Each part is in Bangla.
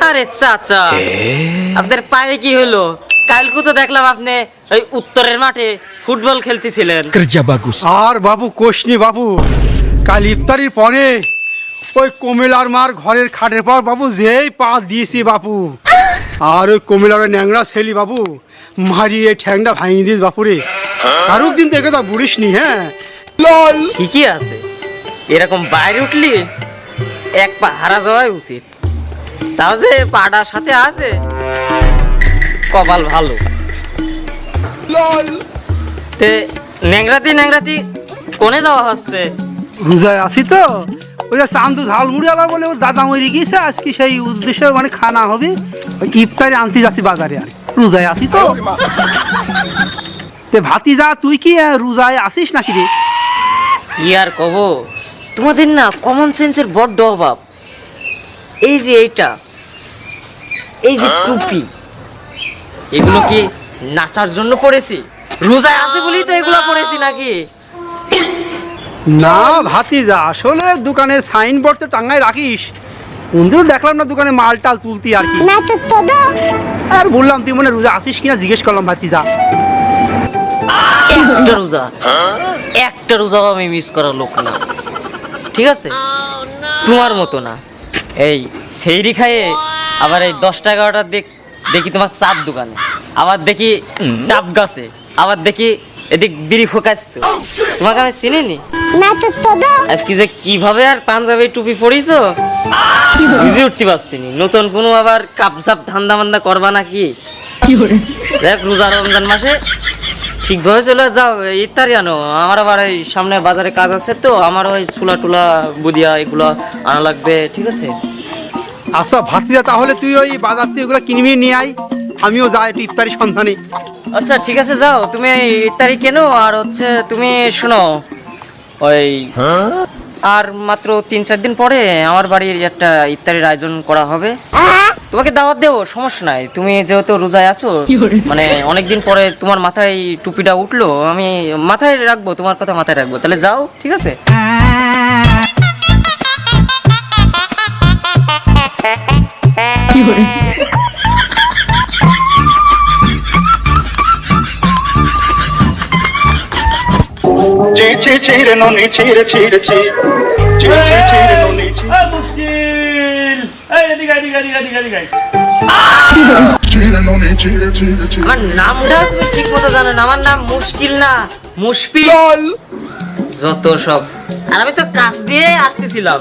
আরে চাচা, আপনার পায়ে কি হলো? কালকে তো দেখলাম আপনি ওই উত্তরের মাঠে ফুটবল খেলতেছিলেন। আর বাবু কোশনি বাবু, কাল ইফতারির পরে ওই কমিলার মার ঘরের খাটের পর বাবু যেই পা দিয়েছি বাবু, আর ওই কমিলার ন্যাংরা ছেলি বাবু মারিয়ে ঠ্যাংটা ভাঙিয়ে দিস বাপুরে। কারুক দিন দেখে তা বুড়িস নি। হ্যাঁ ঠিকই আছে, এরকম বাইরে উঠলি এক পা হারা যাওয়াই উচিত। তাও যে পাটার সাথে আছে কপাল ভালো। তে ন্যাংরাতি ন্যাংরাতি কোনে যাওয়া হচ্ছে? রোজায় আসি তো, ওই যে চান্দু ঝালমুড়িওয়ালা বলে ওর দাদা মরে গিয়েছে, আজকে সেই উদ্দেশ্যে মানে খানা হবে, ওই ইফতারে আনতে যাচ্ছি বাজারে। আর রোজায় আসি তো। তে ভাতিজা তুই কি রোজায় আসিস নাকি রে? কি আর কব, তোমাদের না কমন সেন্সের বড্ড অভাব। এই যে এইটা, এই যে টুপি, এগুলো কি নাচার জন্য পড়েছি? রোজায় আছে বলেই তো এগুলো পড়েছি নাকি? না ভাতিজা, আসলে দোকানে সাইনবোর্ড তো টাঙ্গায় রাখিস, কোনদিন দেখলাম না দোকানে মাল টাল তুলতি আর কি। আর বললাম তুই মনে রোজা আসিস কিনা জিজ্ঞেস করলাম ভাতিজা। একটা রোজাও আমি মিস করার লোক না, ঠিক আছে? তোমার মতো না। এই সেইরি খাইয়ে আবার এই 10টা-11টার দেখি তোমার চার দোকানে, আবার দেখি ডাব গাছে, আবার দেখি এদিক বিড়ি ফোকাচ্ছে। তোমাকে আমি চিনিনি। আজকে যে কিভাবে আর পাঞ্জাবি টুপি পরিছো বুঝে উঠতে পারছি নি। নতুন কোনো আবার কাপসাপ ধান্দা মান্দা করবা নাকি? দেখ রোজা রমজান মাসে ঠিকভাবে চলে যাও, ইফতারি আনো। আমার আবার এই সামনে বাজারে কাজ আছে তো, আমার ওই ছোলা টুলা বুদিয়া এগুলো আনা লাগবে, ঠিক আছে? আচ্ছা ভাতিজা, তাহলে তুই ওই বাজার থেকে এগুলো কিনবি নিয়ে আয়, আমিও যাই একটু ইফতারি সন্ধানে। আচ্ছা ঠিক আছে, যাও তুমি ইফতারি কেনো। আর হচ্ছে তুমি শোনো, ওই আর মাত্র 3-4 দিন পরে আমার বাড়ির একটা ইফতারির আয়োজন করা হবে। তোমাকে দাওয়াত দেবো, সমস্যা নাই। তুমি যেহেতু রোজায় আছো, মানে অনেকদিন পরে তোমার মাথায় টুপিটা উঠলো, আমি মাথায় রাখবো, তোমার কথা মাথায় রাখবো। তাহলে যাও, ঠিক আছে? আমার নামটা তুমি ঠিক মতো জানো না। আমার নাম মুশকিল না, মুশফিক। যত সব। আর আমি তো কাছ দিয়ে আসতেছিলাম,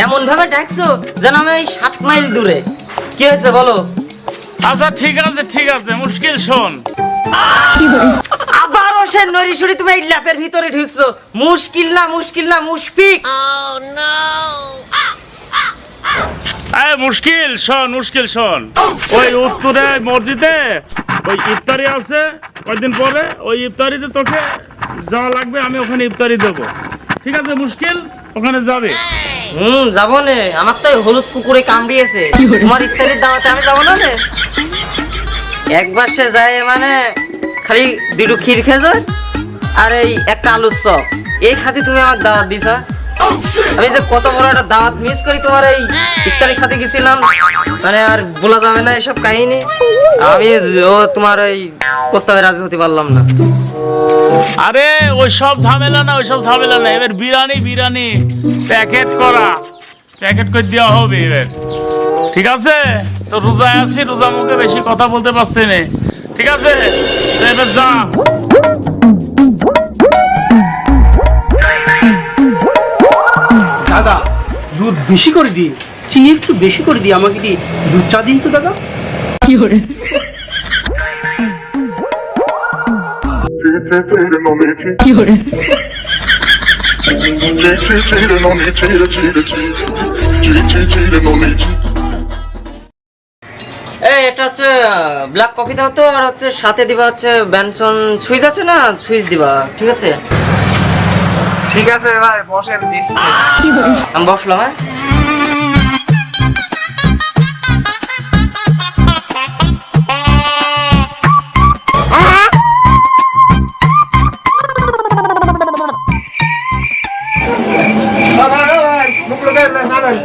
এমন ভাবে ডাকছো যেন আমি 7 মাইল দূরে। কি হয়েছে বলো? আচ্ছা ঠিক আছে ঠিক আছে, মুশকিল শোন। আবারও সে নরিশুরি তুমি এই ল্যাপের ভিতরে ঢুকছো। মুশকিল না, মুশকিল না, মুশফিক। মুশকিল শোন, মুশকিল শোন। ওই উত্তরে মসজিদে ওই ইফতারি আছে কয়েকদিন পরে, ওই ইফতারিতে তোকে যাওয়া লাগবে। আমি ওখানে ইফতারি দেবো, ঠিক আছে? মুশকিল ওখানে যাবে। যাবো নে। আমার তো হলুদ কুকুরে কামড়িয়েছে, তোমার ইফতারির দাওয়াতে আমি যাবো না রে। একবার সে যায় মানে খালি 2টো ক্ষীর খেয়ে আর এই একটা আলুর চপ, এই খাতে তুমি আমার দাওয়াত দিছা। আমি যে কত বড় একটা দাওয়াত মিস করি তোমার এই ইফতারি খাতে গেছিলাম, মানে আর বলা যাবে না এসব কাহিনী। আমি তোমার এই প্রস্তাবে রাজি হতে পারলাম না। আরে ওই সব ঝামেলা না, ওই সব ঝামেলা না। এবার বিরিয়ানি প্যাকেট করে দেওয়া হবে এবার, ঠিক আছে? তো রোজায় আছি, রোজা মুখে বেশি কথা বলতে পারছি না, ঠিক আছে? এবার যা। দাদা দুধ বেশি করে দিই, চিনি একটু বেশি করে দিই, আমাকে কি 2 চা দিন তো দাদা। কি করে কি করে এই এটা হচ্ছে ব্ল্যাক কফি দাও তো, আর হচ্ছে সাথে দিবা হচ্ছে বেনসন সুইচ আছে না, সুইচ দিবা, ঠিক আছে? ঠিক আছে ভাই, বসেন দিচ্ছি। আমি বসলাম। হ্যাঁ ভাই মুখ লোকের না জানেন।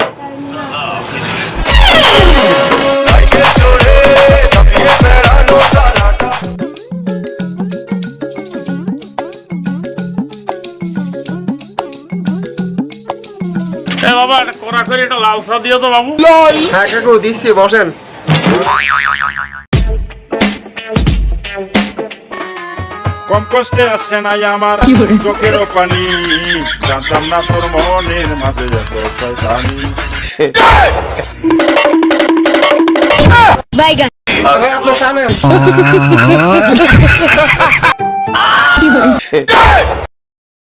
করে একটা লাল চা দিও তো বাবু। হ্যাঁ কাকু দিচ্ছি, বসেন। কম কষ্টে আসে নাই আমার চোখেরও পানি, জানতাম না তোর মনের মাঝে এত শয়তানি। ভাই আপনি জানেন